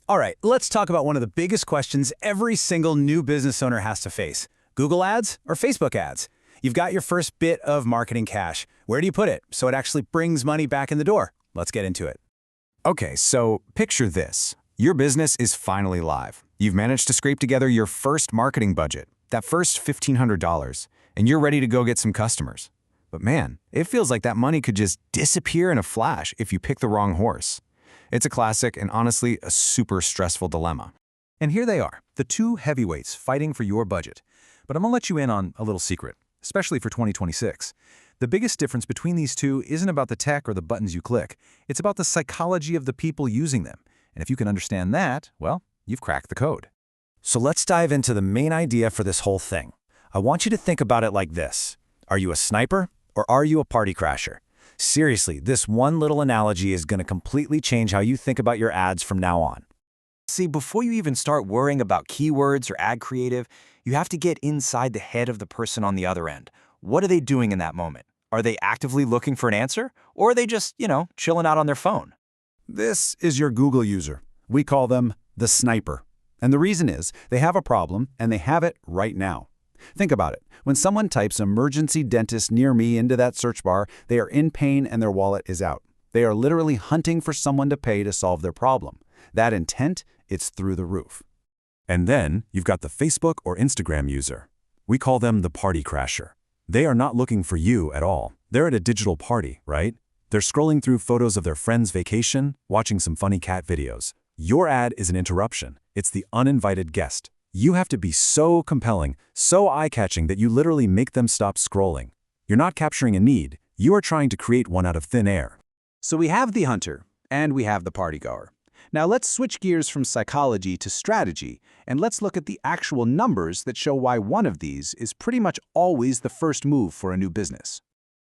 All right, let's talk about one of the biggest questions every single new business owner has to face. Google ads or Facebook ads? You've got your first bit of marketing cash. Where do you put it so it actually brings money back in the door? Let's get into it. Okay, so picture this. Your business is finally live. You've managed to scrape together your first marketing budget, that first $1,500, and you're ready to go get some customers. But man, it feels like that money could just disappear in a flash if you pick the wrong horse. It's a classic and honestly a super stressful dilemma. And here they are, the two heavyweights fighting for your budget. But I'm gonna let you in on a little secret, especially for 2026. The biggest difference between these two isn't about the tech or the buttons you click. It's about the psychology of the people using them. And if you can understand that, well, you've cracked the code. So let's dive into the main idea for this whole thing. I want you to think about it like this. Are you a sniper or are you a party crasher? Seriously, this one little analogy is going to completely change how you think about your ads from now on. See, before you even start worrying about keywords or ad creative, you have to get inside the head of the person on the other end. What are they doing in that moment? Are they actively looking for an answer? Or are they just, chilling out on their phone? This is your Google user. We call them the sniper. And the reason is they have a problem and they have it right now. Think about it. When someone types emergency dentist near me into that search bar, they are in pain and their wallet is out. They are literally hunting for someone to pay to solve their problem. That intent, it's through the roof. And then you've got the Facebook or Instagram user. We call them the party crasher. They are not looking for you at all. They're at a digital party, right? They're scrolling through photos of their friend's vacation, watching some funny cat videos. Your ad is an interruption. It's the uninvited guest. You have to be so compelling, so eye-catching that you literally make them stop scrolling. You're not capturing a need. You are trying to create one out of thin air. So we have the hunter and we have the partygoer. Now let's switch gears from psychology to strategy, and let's look at the actual numbers that show why one of these is pretty much always the first move for a new business.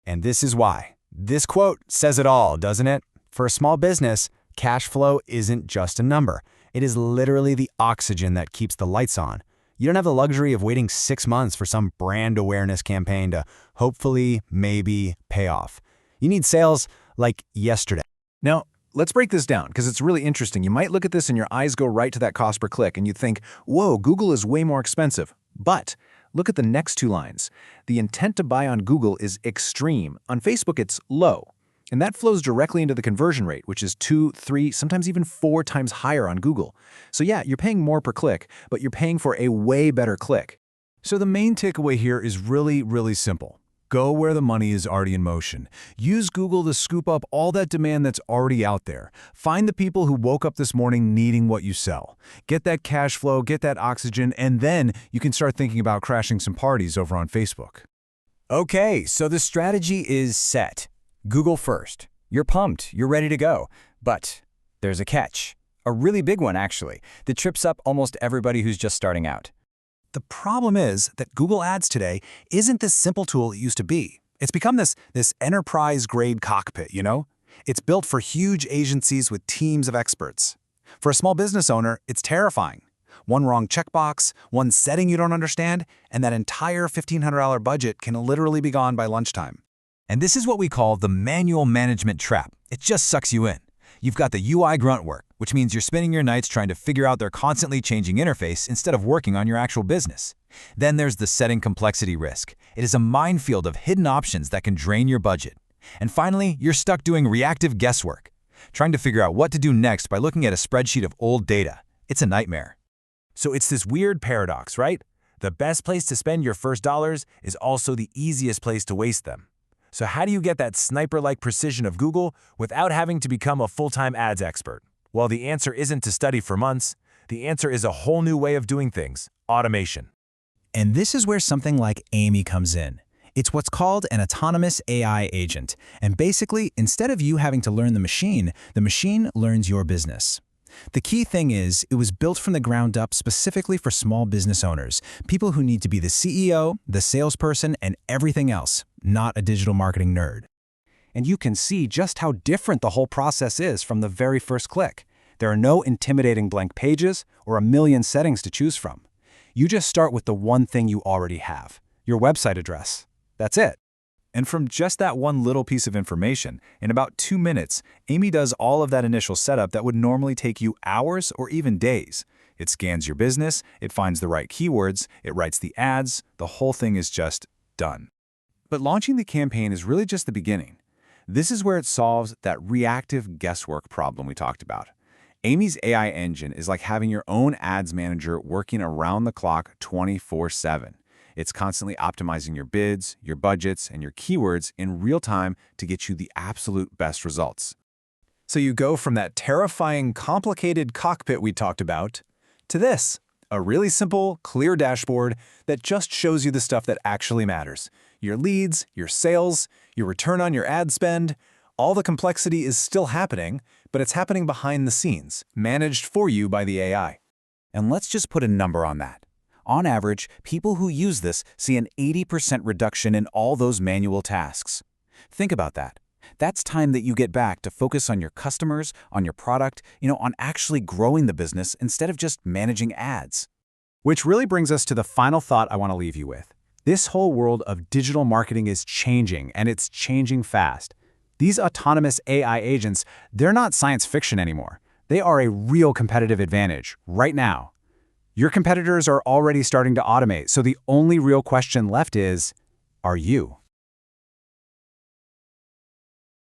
And this is why. This quote says it all, doesn't it? For a small business, cash flow isn't just a number. It is literally the oxygen that keeps the lights on. You don't have the luxury of waiting 6 months for some brand awareness campaign to hopefully, maybe pay off. You need sales like yesterday. Now, let's break this down because it's really interesting. You might look at this and your eyes go right to that cost per click and you think, whoa, Google is way more expensive. But look at the next two lines. The intent to buy on Google is extreme. On Facebook, it's low. And that flows directly into the conversion rate, which is 2, 3, sometimes even 4 times higher on Google. So yeah, you're paying more per click, but you're paying for a way better click. So the main takeaway here is really simple. Go where the money is already in motion. Use Google to scoop up all that demand that's already out there. Find the people who woke up this morning needing what you sell. Get that cash flow, get that oxygen, and then you can start thinking about crashing some parties over on Facebook. Okay, so the strategy is set. Google first. You're pumped, you're ready to go. But there's a catch. A really big one, actually, that trips up almost everybody who's just starting out. The problem is that Google Ads today isn't this simple tool it used to be. It's become this enterprise-grade cockpit, It's built for huge agencies with teams of experts. For a small business owner, it's terrifying. One wrong checkbox, one setting you don't understand, and that entire $1,500 budget can literally be gone by lunchtime. And this is what we call the manual management trap. It just sucks you in. You've got the UI grunt work, which means you're spending your nights trying to figure out their constantly changing interface instead of working on your actual business. Then there's the setting complexity risk. It is a minefield of hidden options that can drain your budget. And finally, you're stuck doing reactive guesswork, trying to figure out what to do next by looking at a spreadsheet of old data. It's a nightmare. So it's this weird paradox, right? The best place to spend your first dollars is also the easiest place to waste them. So how do you get that sniper-like precision of Google without having to become a full-time ads expert? Well, the answer isn't to study for months. The answer is a whole new way of doing things: automation. And this is where something like Aimey comes in. It's what's called an autonomous AI agent. And basically, instead of you having to learn the machine learns your business. The key thing is, it was built from the ground up specifically for small business owners, people who need to be the CEO, the salesperson, and everything else, not a digital marketing nerd. And you can see just how different the whole process is from the very first click. There are no intimidating blank pages or a million settings to choose from. You just start with the one thing you already have, your website address. That's it. And from just that one little piece of information, in about 2 minutes, Aimey does all of that initial setup that would normally take you hours or even days. It scans your business, it finds the right keywords, it writes the ads, the whole thing is just done. But launching the campaign is really just the beginning. This is where it solves that reactive guesswork problem we talked about. Aimey's AI engine is like having your own ads manager working around the clock 24/7. It's constantly optimizing your bids, your budgets, and your keywords in real time to get you the absolute best results. So you go from that terrifying, complicated cockpit we talked about to this, a really simple, clear dashboard that just shows you the stuff that actually matters. Your leads, your sales, your return on your ad spend. All the complexity is still happening, but it's happening behind the scenes, managed for you by the AI. And let's just put a number on that. On average, people who use this see an 80% reduction in all those manual tasks. Think about that. That's time that you get back to focus on your customers, on your product, on actually growing the business instead of just managing ads. Which really brings us to the final thought I want to leave you with. This whole world of digital marketing is changing, and it's changing fast. These autonomous AI agents, they're not science fiction anymore. They are a real competitive advantage right now. Your competitors are already starting to automate, so the only real question left is, are you?